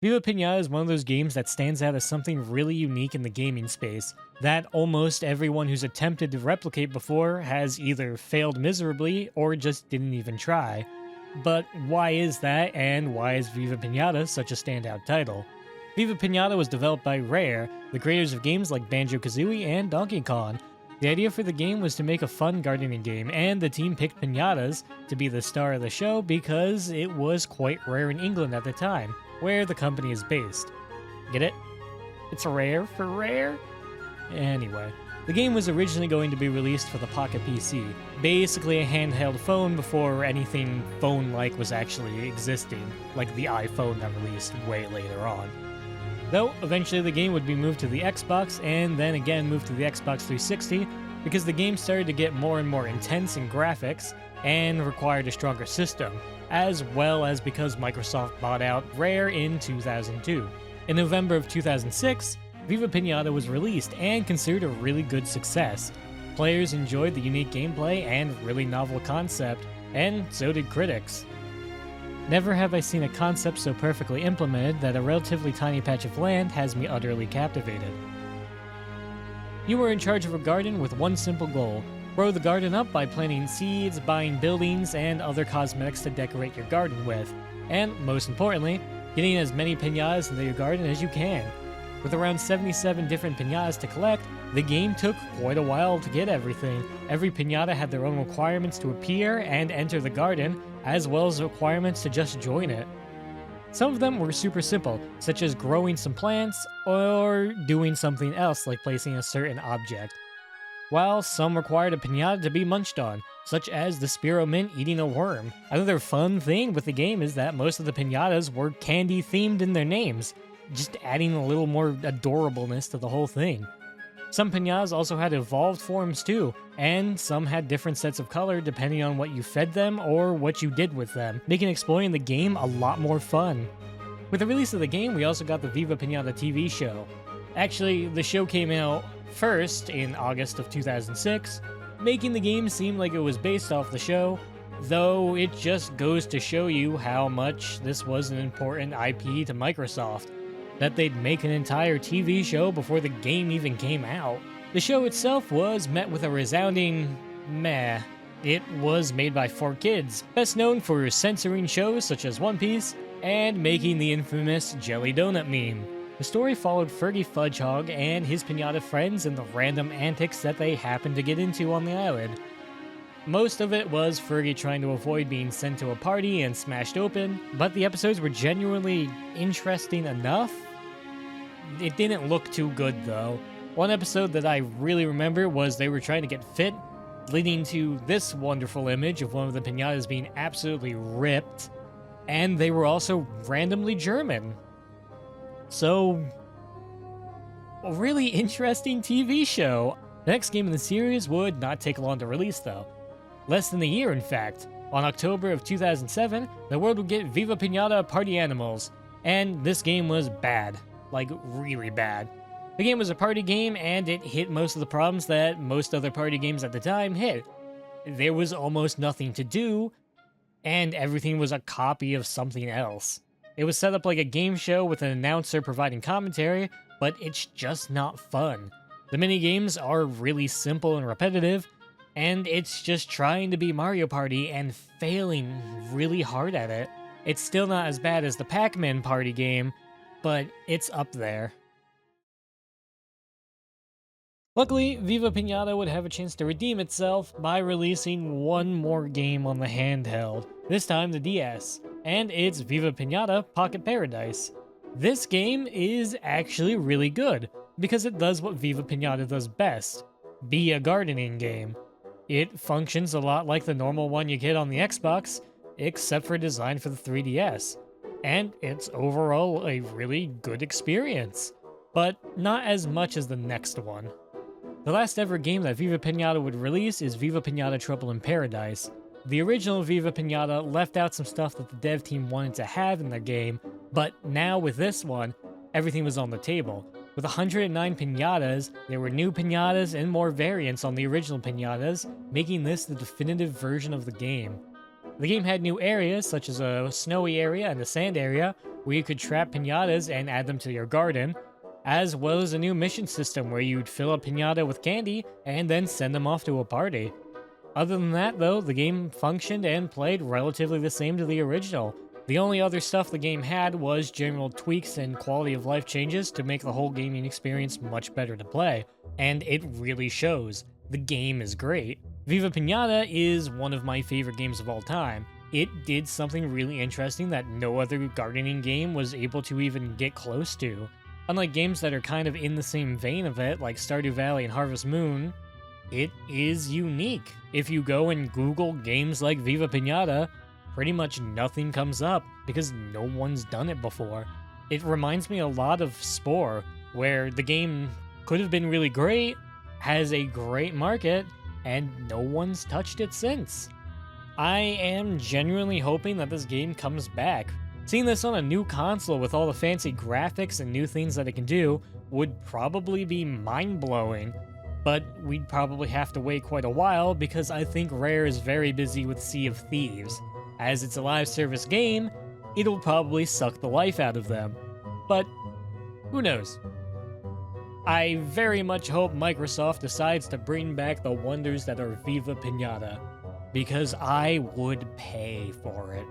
Viva Pinata is one of those games that stands out as something really unique in the gaming space, that almost everyone who's attempted to replicate before has either failed miserably or just didn't even try. But why is that, and why is Viva Pinata such a standout title? Viva Pinata was developed by Rare, the creators of games like Banjo-Kazooie and Donkey Kong. The idea for the game was to make a fun gardening game, and the team picked pinatas to be the star of the show because it was quite rare in England at the time, where the company is based. Get it? It's rare for rare? Anyway, the game was originally going to be released for the Pocket PC, basically a handheld phone before anything phone-like was actually existing, like the iPhone that released way later on. Though, eventually the game would be moved to the Xbox, and then again moved to the Xbox 360, because the game started to get more and more intense in graphics, and required a stronger system, as well as because Microsoft bought out Rare in 2002. In November of 2006, Viva Pinata was released and considered a really good success. Players enjoyed the unique gameplay and really novel concept, and so did critics. Never have I seen a concept so perfectly implemented that a relatively tiny patch of land has me utterly captivated. You are in charge of a garden with one simple goal: grow the garden up by planting seeds, buying buildings, and other cosmetics to decorate your garden with, and most importantly, getting as many pinatas into your garden as you can. With around 77 different pinatas to collect, the game took quite a while to get everything. Every pinata had their own requirements to appear and enter the garden, as well as requirements to just join it. Some of them were super simple, such as growing some plants, or doing something else like placing a certain object. While some required a pinata to be munched on, such as the spearmint eating a worm. Another fun thing with the game is that most of the pinatas were candy themed in their names, just adding a little more adorableness to the whole thing. Some pinatas also had evolved forms too, and some had different sets of color depending on what you fed them or what you did with them, making exploring the game a lot more fun. With the release of the game, we also got the Viva Pinata TV show. Actually, the show came out first in August of 2006, making the game seem like it was based off the show, though it just goes to show you how much this was an important IP to Microsoft, that they'd make an entire TV show before the game even came out. The show itself was met with a resounding meh. It was made by 4Kids, best known for censoring shows such as One Piece and making the infamous Jelly Donut meme. The story followed Fergie Fudgehog and his pinata friends and the random antics that they happened to get into on the island. Most of it was Fergie trying to avoid being sent to a party and smashed open, but the episodes were genuinely interesting enough. It didn't look too good though. One episode that I really remember was they were trying to get fit, leading to this wonderful image of one of the pinatas being absolutely ripped, and they were also randomly German. So, a really interesting TV show. The next game in the series would not take long to release though. Less than a year, in fact. On October of 2007, the world would get Viva Pinata Party Animals, and this game was bad. Like, really bad. The game was a party game, and it hit most of the problems that most other party games at the time hit. There was almost nothing to do, and everything was a copy of something else. It was set up like a game show with an announcer providing commentary, but it's just not fun. The minigames are really simple and repetitive, and it's just trying to be Mario Party and failing really hard at it. It's still not as bad as the Pac-Man party game, but it's up there. Luckily, Viva Pinata would have a chance to redeem itself by releasing one more game on the handheld, this time the DS, and it's Viva Pinata Pocket Paradise. This game is actually really good, because it does what Viva Pinata does best: be a gardening game. It functions a lot like the normal one you get on the Xbox, except for design for the 3DS. And it's overall a really good experience, but not as much as the next one. The last ever game that Viva Pinata would release is Viva Pinata Trouble in Paradise. The original Viva Pinata left out some stuff that the dev team wanted to have in their game, but now with this one, everything was on the table. With 109 pinatas, there were new pinatas and more variants on the original pinatas, making this the definitive version of the game. The game had new areas, such as a snowy area and a sand area, where you could trap pinatas and add them to your garden, as well as a new mission system where you'd fill a pinata with candy and then send them off to a party. Other than that, though, the game functioned and played relatively the same to the original. The only other stuff the game had was general tweaks and quality of life changes to make the whole gaming experience much better to play, and it really shows. The game is great. Viva Pinata is one of my favorite games of all time. It did something really interesting that no other gardening game was able to even get close to. Unlike games that are kind of in the same vein of it, like Stardew Valley and Harvest Moon, it is unique. If you go and Google games like Viva Pinata, pretty much nothing comes up because no one's done it before. It reminds me a lot of Spore, where the game could have been really great, has a great market, and no one's touched it since. I am genuinely hoping that this game comes back. Seeing this on a new console with all the fancy graphics and new things that it can do would probably be mind-blowing, but we'd probably have to wait quite a while because I think Rare is very busy with Sea of Thieves. As it's a live service game, it'll probably suck the life out of them. But who knows? I very much hope Microsoft decides to bring back the wonders that are Viva Pinata, because I would pay for it.